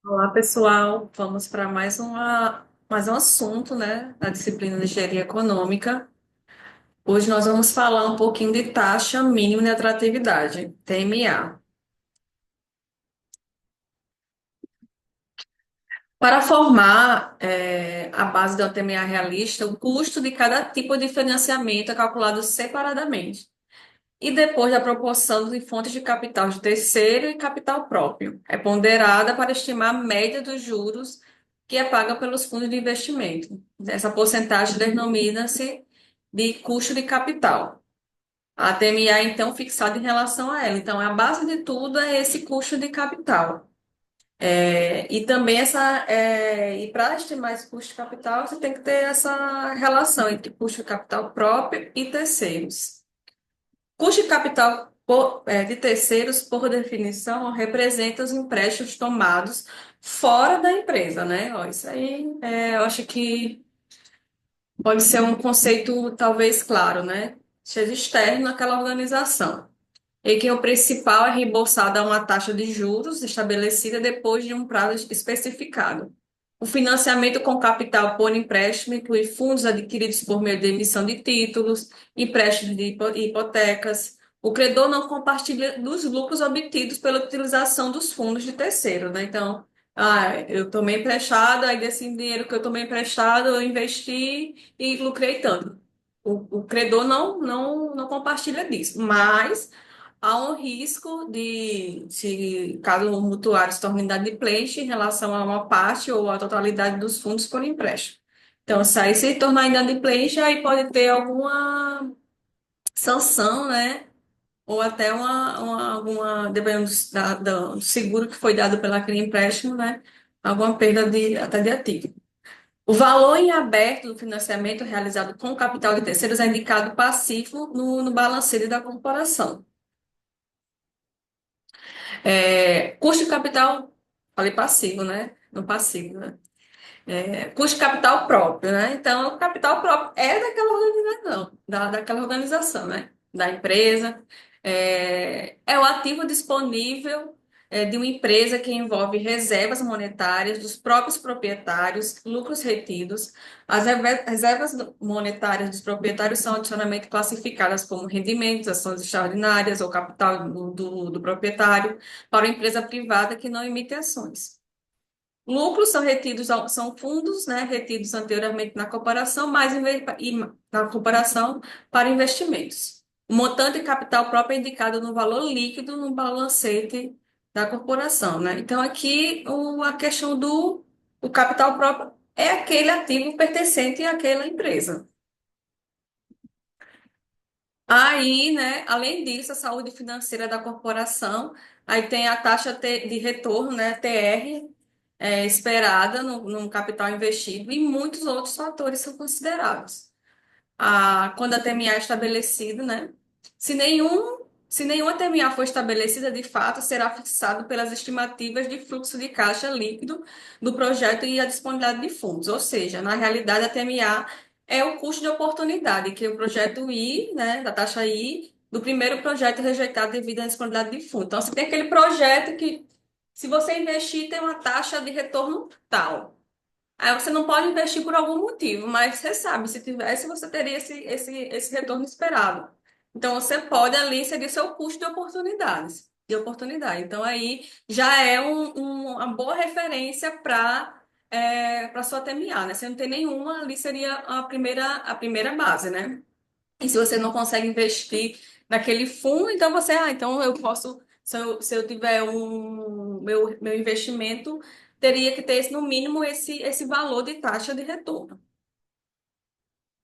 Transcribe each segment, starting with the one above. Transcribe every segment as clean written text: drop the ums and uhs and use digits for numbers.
Olá, pessoal. Vamos para mais um assunto, né, da disciplina de Engenharia Econômica. Hoje nós vamos falar um pouquinho de taxa mínima de atratividade, TMA. Para formar a base da TMA realista, o custo de cada tipo de financiamento é calculado separadamente. E depois da proporção de fontes de capital de terceiro e capital próprio. É ponderada para estimar a média dos juros que é paga pelos fundos de investimento. Essa porcentagem denomina-se de custo de capital. A TMA, então, fixada em relação a ela. Então, a base de tudo é esse custo de capital. E também e para estimar esse custo de capital, você tem que ter essa relação entre custo de capital próprio e terceiros. Custo de capital de terceiros, por definição, representa os empréstimos tomados fora da empresa, né? Ó, isso aí eu acho que pode ser um conceito talvez claro, né? Seja externo àquela organização. E que o principal é reembolsado a uma taxa de juros estabelecida depois de um prazo especificado. O financiamento com capital por empréstimo inclui fundos adquiridos por meio de emissão de títulos, empréstimos de hipotecas. O credor não compartilha dos lucros obtidos pela utilização dos fundos de terceiro, né? Então, eu tomei emprestado, aí desse dinheiro que eu tomei emprestado, eu investi e lucrei tanto. O credor não compartilha disso, mas há um risco se caso o mutuário se torne inadimplente em relação a uma parte ou à totalidade dos fundos por empréstimo. Então, se aí se tornar inadimplente, aí pode ter alguma sanção, né? Ou até dependendo do seguro que foi dado pelo aquele empréstimo, né? Alguma perda até de ativo. O valor em aberto do financiamento realizado com capital de terceiros é indicado passivo no balanceio da corporação. Custo de capital, falei passivo, né? No passivo, né? Custo de capital próprio, né? Então, o capital próprio é daquela organização, daquela organização, né? Da empresa. É o ativo disponível de uma empresa que envolve reservas monetárias dos próprios proprietários, lucros retidos. As reservas monetárias dos proprietários são adicionalmente classificadas como rendimentos, ações extraordinárias ou capital do proprietário para uma empresa privada que não emite ações. Lucros são retidos, são fundos, né, retidos anteriormente na corporação, na corporação para investimentos. O montante de capital próprio é indicado no valor líquido no balancete da corporação, né? Então, aqui a questão do o capital próprio é aquele ativo pertencente àquela empresa. Aí, né, além disso, a saúde financeira da corporação, aí tem a taxa de retorno, né, TR, esperada no capital investido, e muitos outros fatores são considerados. Quando a TMA é estabelecida, né, se nenhuma TMA for estabelecida, de fato, será fixado pelas estimativas de fluxo de caixa líquido do projeto e a disponibilidade de fundos. Ou seja, na realidade, a TMA é o custo de oportunidade que o projeto I, né, da taxa I, do primeiro projeto rejeitado devido à disponibilidade de fundos. Então, você tem aquele projeto que, se você investir, tem uma taxa de retorno tal. Aí você não pode investir por algum motivo, mas você sabe, se tivesse, você teria esse retorno esperado. Então, você pode ali inserir seu custo de oportunidades, de oportunidade. Então, aí já é uma boa referência para sua TMA, né? Se não tem nenhuma, ali seria a primeira base, né? E se você não consegue investir naquele fundo, então então eu posso, se eu tiver meu investimento, teria que ter no mínimo esse valor de taxa de retorno.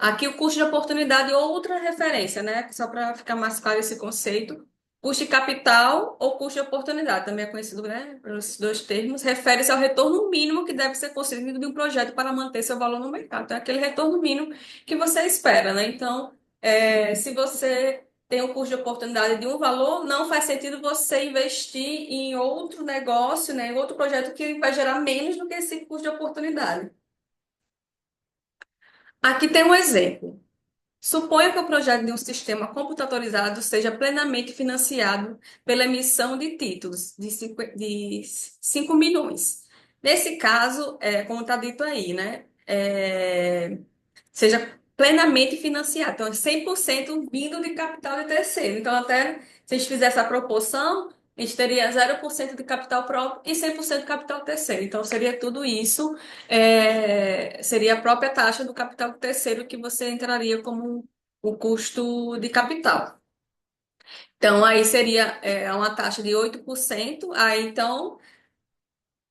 Aqui o custo de oportunidade, outra referência, né? Só para ficar mais claro esse conceito. Custo de capital ou custo de oportunidade, também é conhecido, né, pelos dois termos, refere-se ao retorno mínimo que deve ser conseguido de um projeto para manter seu valor no mercado. Então, é aquele retorno mínimo que você espera, né? Então, se você tem um custo de oportunidade de um valor, não faz sentido você investir em outro negócio, né, em outro projeto que vai gerar menos do que esse custo de oportunidade. Aqui tem um exemplo. Suponha que o projeto de um sistema computadorizado seja plenamente financiado pela emissão de títulos de 5 milhões. Nesse caso, como está dito aí, né? Seja plenamente financiado. Então, é 100% vindo de capital de terceiro. Então, até se a gente fizesse a proporção, a gente teria 0% de capital próprio e 100% de capital terceiro. Então, seria tudo isso, seria a própria taxa do capital terceiro que você entraria como o custo de capital. Então, aí seria uma taxa de 8%. Aí, então,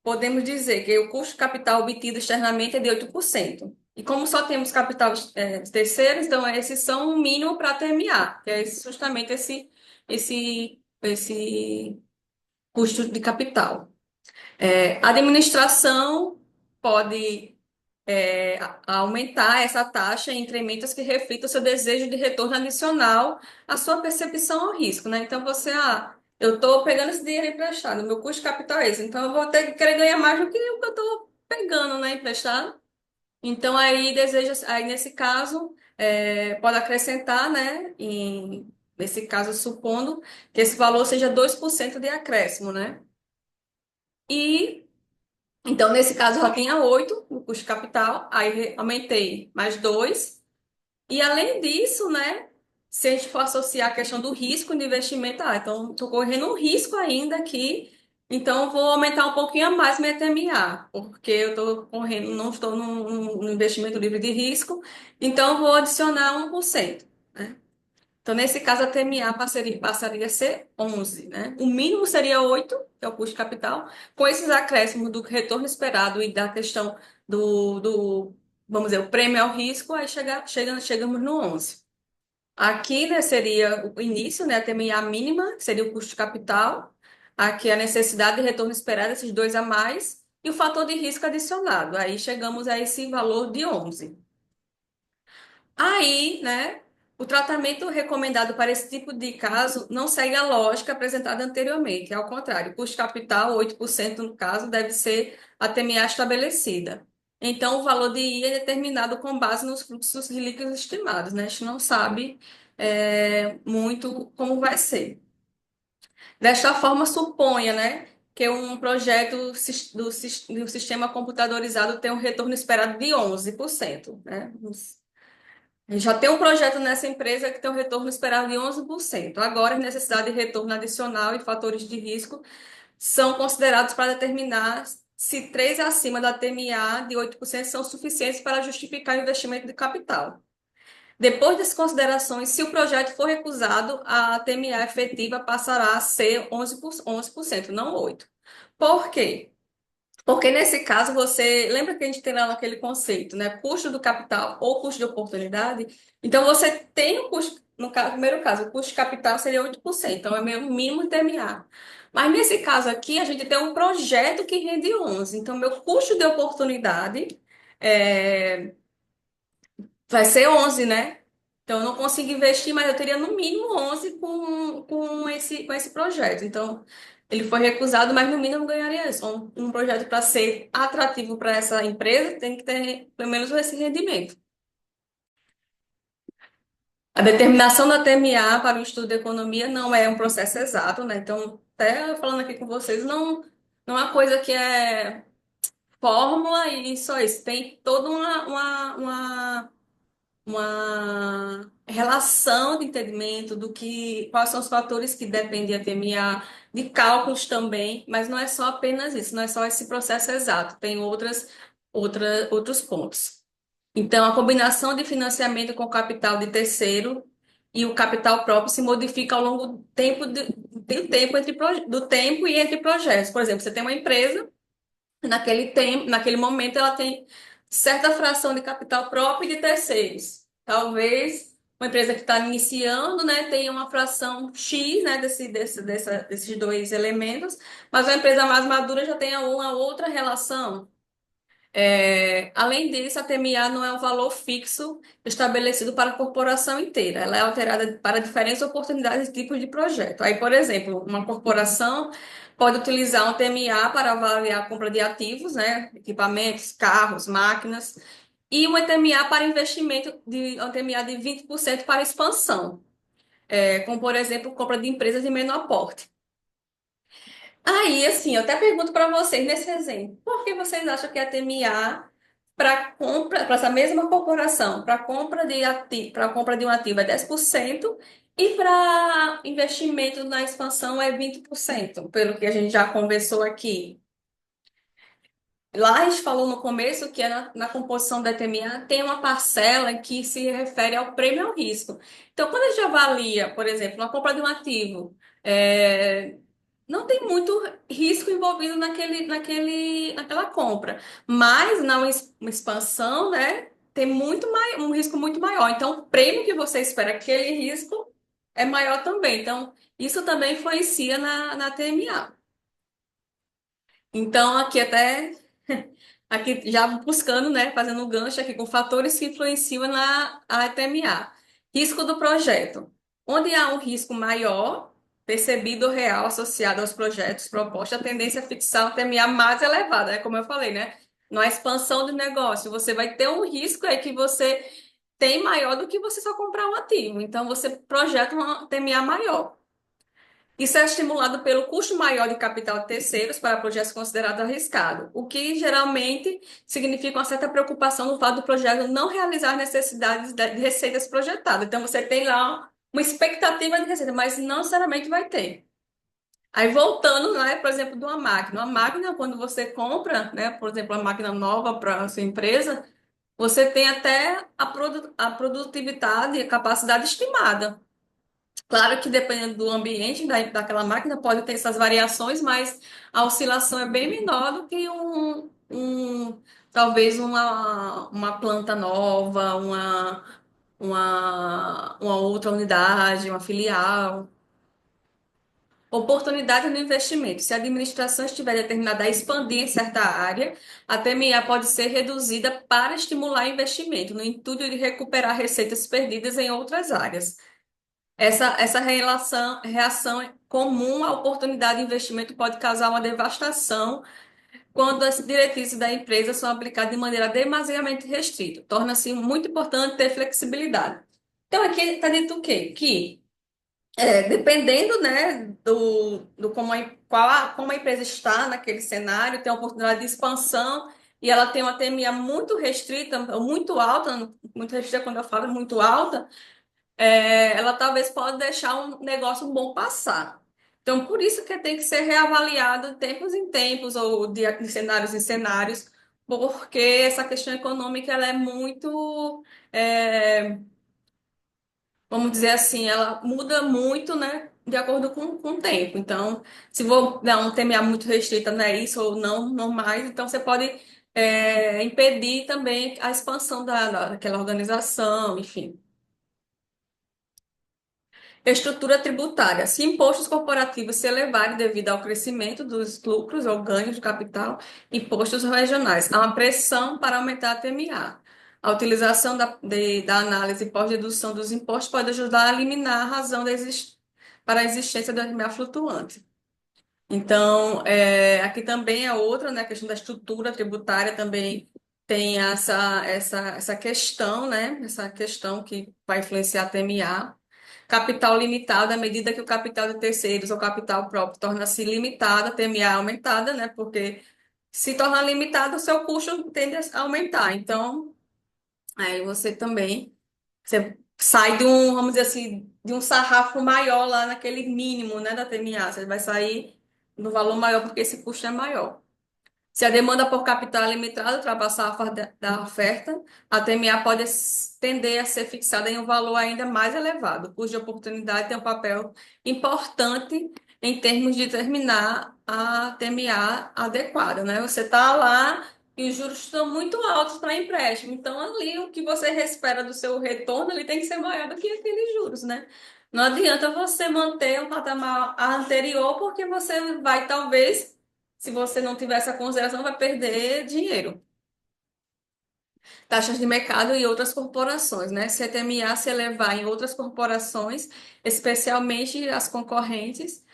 podemos dizer que o custo de capital obtido externamente é de 8%. E como só temos capital terceiros, então esses são o mínimo para terminar, que é justamente esse custo de capital. A administração pode aumentar essa taxa em incrementos que reflitam o seu desejo de retorno adicional à sua percepção ao risco, né? Então você, eu estou pegando esse dinheiro emprestado, meu custo de capital é esse, então eu vou ter que querer ganhar mais do que o que eu estou pegando, né, emprestado. Então aí deseja, aí nesse caso pode acrescentar, né, nesse caso supondo que esse valor seja 2% de acréscimo, né? E então, nesse caso, já tinha 8 no custo de capital, aí aumentei mais 2. E além disso, né, se a gente for associar a questão do risco de investimento, então estou correndo um risco ainda aqui, então eu vou aumentar um pouquinho a mais minha TMA, porque eu estou correndo, não estou num investimento livre de risco, então eu vou adicionar 1%. Né? Então, nesse caso, a TMA passaria a ser 11, né? O mínimo seria 8, que é o custo de capital, com esses acréscimos do retorno esperado e da questão vamos dizer, o prêmio ao risco, aí chegamos no 11. Aqui, né, seria o início, né, a TMA mínima, que seria o custo de capital. Aqui a necessidade de retorno esperado, esses dois a mais, e o fator de risco adicionado. Aí chegamos a esse valor de 11. Aí, né, o tratamento recomendado para esse tipo de caso não segue a lógica apresentada anteriormente. Ao contrário, o custo capital, 8% no caso, deve ser a TMA estabelecida. Então, o valor de I é determinado com base nos fluxos de líquidos estimados, né? A gente não sabe muito como vai ser. Desta forma, suponha, né, que um projeto do sistema computadorizado tem um retorno esperado de 11%, né? Já tem um projeto nessa empresa que tem um retorno esperado de 11%. Agora, as necessidades de retorno adicional e fatores de risco são considerados para determinar se três acima da TMA de 8% são suficientes para justificar o investimento de capital. Depois das considerações, se o projeto for recusado, a TMA efetiva passará a ser 11%, não 8%. Por quê? Porque nesse caso você lembra que a gente tem lá naquele conceito, né? Custo do capital ou custo de oportunidade. Então você tem o custo, primeiro caso, o custo de capital seria 8%, então é meu mínimo TMA. Mas nesse caso aqui, a gente tem um projeto que rende 11%. Então, meu custo de oportunidade é, vai ser 11, né? Então, eu não consigo investir, mas eu teria no mínimo 11 com esse projeto. Então, ele foi recusado, mas no mínimo eu ganharia isso. Um projeto para ser atrativo para essa empresa tem que ter pelo menos esse rendimento. A determinação da TMA para o estudo de economia não é um processo exato, né? Então, até falando aqui com vocês, não é uma coisa que é fórmula e só isso. Tem toda uma relação de entendimento quais são os fatores que dependem da TMA, de cálculos também, mas não é só apenas isso, não é só esse processo exato, tem outros pontos. Então, a combinação de financiamento com capital de terceiro e o capital próprio se modifica ao longo do tempo e entre projetos. Por exemplo, você tem uma empresa naquele tempo, naquele momento, ela tem certa fração de capital próprio e de terceiros. Talvez uma empresa que está iniciando, né, tenha uma fração X, né, desses dois elementos, mas uma empresa mais madura já tenha uma outra relação. Além disso, a TMA não é um valor fixo estabelecido para a corporação inteira. Ela é alterada para diferentes oportunidades e tipos de projeto. Aí, por exemplo, uma corporação pode utilizar um TMA para avaliar a compra de ativos, né, equipamentos, carros, máquinas, e uma TMA para investimento, uma TMA de 20% para expansão, como, por exemplo, compra de empresas de menor porte. Aí, assim, eu até pergunto para vocês nesse exemplo, por que vocês acham que a TMA para compra, para essa mesma corporação, para compra de ativo, para compra de um ativo é 10% e para investimento na expansão é 20%, pelo que a gente já conversou aqui. Lá a gente falou no começo que na composição da TMA tem uma parcela que se refere ao prêmio ao risco. Então, quando a gente avalia, por exemplo, na compra de um ativo, é, não tem muito risco envolvido naquela compra, mas na expansão, né, tem um risco muito maior. Então, o prêmio que você espera, aquele risco, é maior também. Então, isso também influencia na TMA. Então, aqui até aqui já buscando, né, fazendo um gancho aqui com fatores que influenciam na ATMA. Risco do projeto. Onde há um risco maior, percebido ou real associado aos projetos propostos, a tendência é fixar uma ATMA mais elevada, né, como eu falei, né? Na expansão do negócio, você vai ter um risco aí que você tem maior do que você só comprar um ativo. Então, você projeta uma ATMA maior. Isso é estimulado pelo custo maior de capital de terceiros para projetos considerados arriscados, o que geralmente significa uma certa preocupação no fato do projeto não realizar as necessidades de receitas projetadas. Então, você tem lá uma expectativa de receita, mas não necessariamente vai ter. Aí, voltando, né, por exemplo, de uma máquina. Uma máquina, quando você compra, né, por exemplo, uma máquina nova para a sua empresa, você tem até a produtividade e a capacidade estimada. Claro que dependendo do ambiente daquela máquina pode ter essas variações, mas a oscilação é bem menor do que talvez uma planta nova, uma outra unidade, uma filial. Oportunidade no investimento. Se a administração estiver determinada a expandir em certa área, a TMA pode ser reduzida para estimular investimento, no intuito de recuperar receitas perdidas em outras áreas. Essa reação é comum à oportunidade de investimento pode causar uma devastação quando as diretrizes da empresa são aplicadas de maneira demasiadamente restrita. Torna-se muito importante ter flexibilidade. Então, aqui está dito o quê? Que, dependendo, né, do como a empresa está naquele cenário, tem uma oportunidade de expansão e ela tem uma TMA muito restrita, muito alta, muito restrita quando eu falo muito alta, ela talvez pode deixar um negócio bom passar. Então, por isso que tem que ser reavaliado de tempos em tempos, ou de cenários em cenários, porque essa questão econômica ela é muito, é, vamos dizer assim, ela muda muito, né, de acordo com o tempo. Então, se vou dar um TMA muito restrita, não é isso ou não, não mais, então você pode impedir também a expansão daquela organização, enfim. Estrutura tributária. Se impostos corporativos se elevarem devido ao crescimento dos lucros ou ganhos de capital, impostos regionais. Há uma pressão para aumentar a TMA. A utilização da análise pós-dedução dos impostos pode ajudar a eliminar a razão para a existência da TMA flutuante. Então, aqui também é outra, né, a questão da estrutura tributária também tem essa questão, né, essa questão que vai influenciar a TMA. Capital limitado, à medida que o capital de terceiros ou capital próprio torna-se limitado, a TMA é aumentada, né, porque se torna limitado, o seu custo tende a aumentar. Então, aí você também você sai vamos dizer assim, de um sarrafo maior lá naquele mínimo, né, da TMA. Você vai sair do valor maior porque esse custo é maior. Se a demanda por capital é limitada, ultrapassar a da oferta, a TMA pode tender a ser fixada em um valor ainda mais elevado. O custo de oportunidade tem um papel importante em termos de determinar a TMA adequada, né? Você está lá e os juros estão muito altos para empréstimo, então ali o que você espera do seu retorno ele tem que ser maior do que aqueles juros, né? Não adianta você manter um patamar anterior, porque você vai talvez se você não tiver essa consideração, vai perder dinheiro. Taxas de mercado e outras corporações, né? CTMA se elevar em outras corporações, especialmente as concorrentes,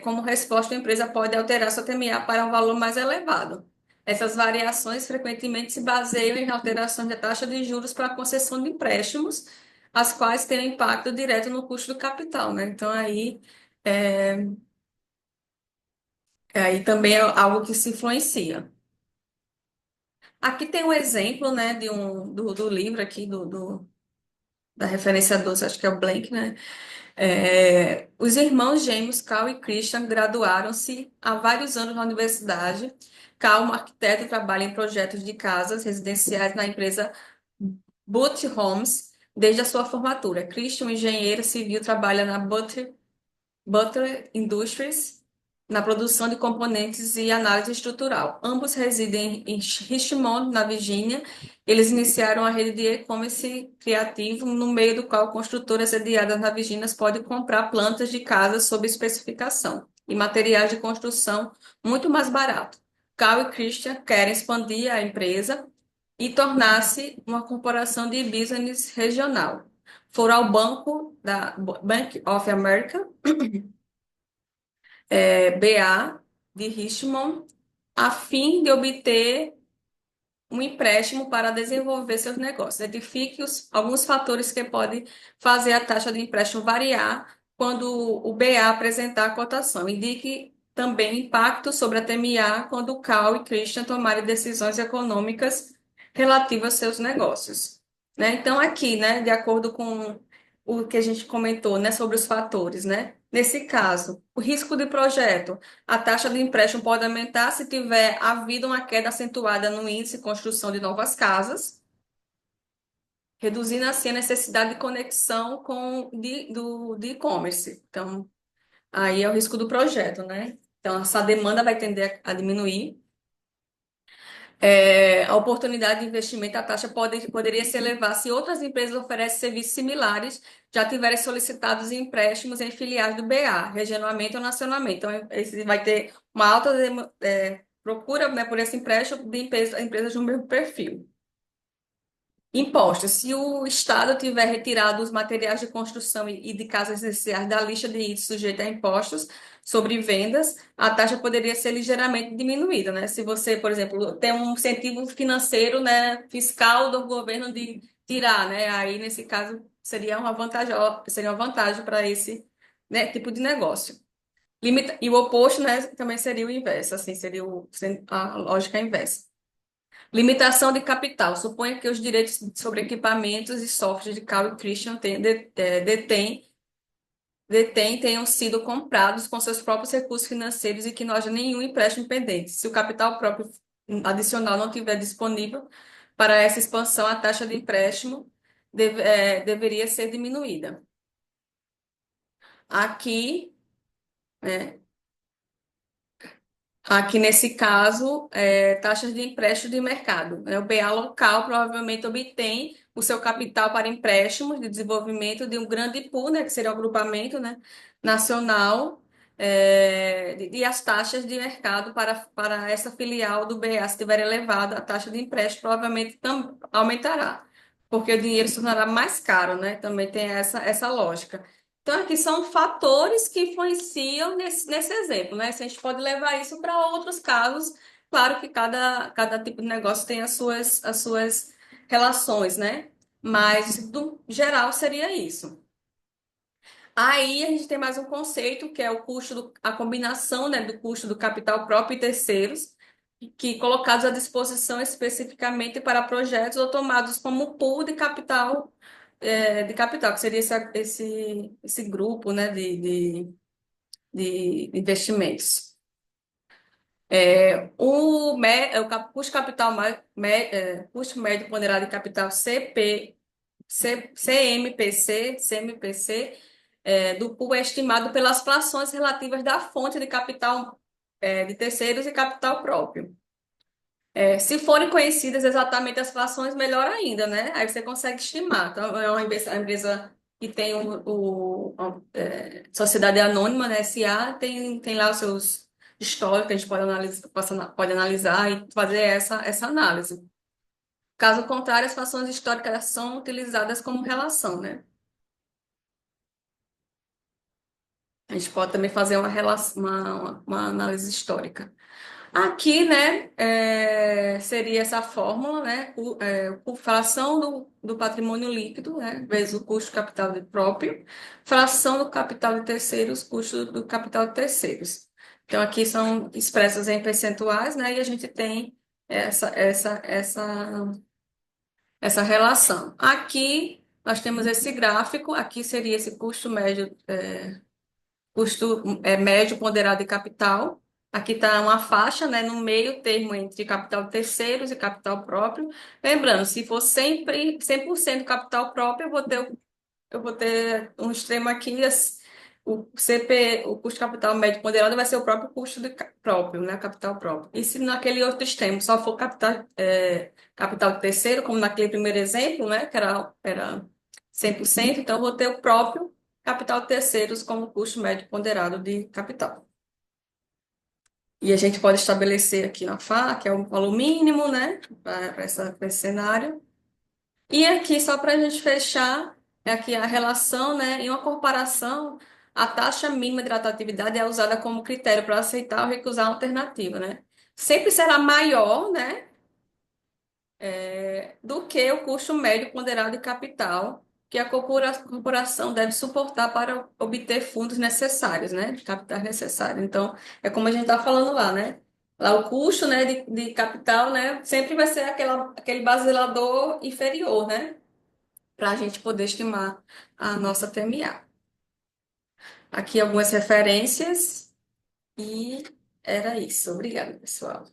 como resposta, a empresa pode alterar sua TMA para um valor mais elevado. Essas variações frequentemente se baseiam em alterações da taxa de juros para a concessão de empréstimos, as quais têm impacto direto no custo do capital, né? Então, aí, é, Aí também é algo que se influencia. Aqui tem um exemplo, né, do livro aqui, da referência 12, acho que é o Blank, né? Os irmãos gêmeos Carl e Christian graduaram-se há vários anos na universidade. Carl, um arquiteto, trabalha em projetos de casas residenciais na empresa Butte Homes desde a sua formatura. Christian, um engenheiro civil, trabalha na Butler Industries, na produção de componentes e análise estrutural. Ambos residem em Richmond, na Virgínia. Eles iniciaram a rede de e-commerce criativo, no meio do qual construtoras sediadas na Virgínia podem comprar plantas de casa sob especificação e materiais de construção muito mais barato. Carl e Christian querem expandir a empresa e tornar-se uma corporação de business regional. Foram ao Bank of America, BA, de Richmond, a fim de obter um empréstimo para desenvolver seus negócios. Identifique alguns fatores que podem fazer a taxa de empréstimo variar quando o BA apresentar a cotação. Indique também impacto sobre a TMA quando o Cal e Christian tomarem decisões econômicas relativas aos seus negócios. Né? Então, aqui, né, de acordo com o que a gente comentou, né, sobre os fatores, né? Nesse caso, o risco de projeto. A taxa de empréstimo pode aumentar se tiver havido uma queda acentuada no índice de construção de novas casas, reduzindo assim a necessidade de conexão de e-commerce. Então, aí é o risco do projeto, né? Então, essa demanda vai tender a diminuir. A oportunidade de investimento, a taxa poderia se elevar se outras empresas oferecem serviços similares, já tiverem solicitados empréstimos em filiais do BA, regionalmente ou nacionalmente. Então, esse vai ter uma alta procura, né, por esse empréstimo de empresas do mesmo perfil. Impostos. Se o Estado tiver retirado os materiais de construção e de casas essenciais da lista de itens sujeitos a impostos sobre vendas, a taxa poderia ser ligeiramente diminuída, né? Se você, por exemplo, tem um incentivo financeiro, né, fiscal do governo de tirar, né? Aí, nesse caso, seria uma vantagem para esse, né, tipo de negócio. E o oposto, né, também seria o inverso, assim, seria a lógica inversa. Limitação de capital. Suponha que os direitos sobre equipamentos e softwares de Carl e Christian tenham sido comprados com seus próprios recursos financeiros e que não haja nenhum empréstimo pendente. Se o capital próprio adicional não estiver disponível para essa expansão, a taxa de empréstimo deveria ser diminuída. Aqui, né, Aqui, nesse caso, taxas de empréstimo de mercado, né? O BA local provavelmente obtém o seu capital para empréstimos de desenvolvimento de um grande pool, né, que seria o agrupamento, né, nacional, e as taxas de mercado para essa filial do BA, se tiver elevado, a taxa de empréstimo provavelmente aumentará, porque o dinheiro se tornará mais caro, né? Também tem essa lógica. Então, aqui são fatores que influenciam nesse exemplo, né? Se a gente pode levar isso para outros casos, claro que cada tipo de negócio tem as suas relações, né? Mas, do geral, seria isso. Aí a gente tem mais um conceito, que é a combinação, né, do custo do capital próprio e terceiros, que colocados à disposição especificamente para projetos ou tomados como pool de capital, que seria esse grupo, né, de investimentos. Custo capital custo médio ponderado de capital CMPC, do pool é estimado pelas frações relativas da fonte de capital de terceiros e capital próprio. Se forem conhecidas exatamente as frações, melhor ainda, né? Aí você consegue estimar. Então, é uma empresa que tem Sociedade Anônima, né? SA, tem lá os seus históricos, a gente pode analisar e fazer essa análise. Caso contrário, as frações históricas são utilizadas como relação, né? A gente pode também fazer uma análise histórica. Aqui, né, seria essa fórmula, né, fração do patrimônio líquido, né, vezes o custo do capital próprio, fração do capital de terceiros, custo do capital de terceiros. Então, aqui são expressas em percentuais, né? E a gente tem essa relação. Aqui nós temos esse gráfico, aqui seria esse custo médio, médio ponderado de capital. Aqui está uma faixa, né, no meio termo entre capital terceiros e capital próprio. Lembrando, se for sempre 100% capital próprio, eu vou ter um extremo aqui, o CP, o custo capital médio ponderado vai ser o próprio custo próprio, né? Capital próprio. E se naquele outro extremo só for capital terceiro, como naquele primeiro exemplo, né? Que era 100%, então eu vou ter o próprio capital terceiros como custo médio ponderado de capital. E a gente pode estabelecer aqui na FA, que é o valor mínimo, né? Para esse cenário. E aqui, só para a gente fechar, é aqui a relação, né? Em uma comparação, a taxa mínima de atratividade é usada como critério para aceitar ou recusar a alternativa, né? Sempre será maior, né? Do que o custo médio ponderado de capital que a corporação deve suportar para obter fundos necessários, né? De capitais necessários. Então, é como a gente está falando lá, né? Lá o custo, né, de capital, né, sempre vai ser aquele basilador inferior, né? Para a gente poder estimar a nossa TMA. Aqui algumas referências e era isso. Obrigada, pessoal.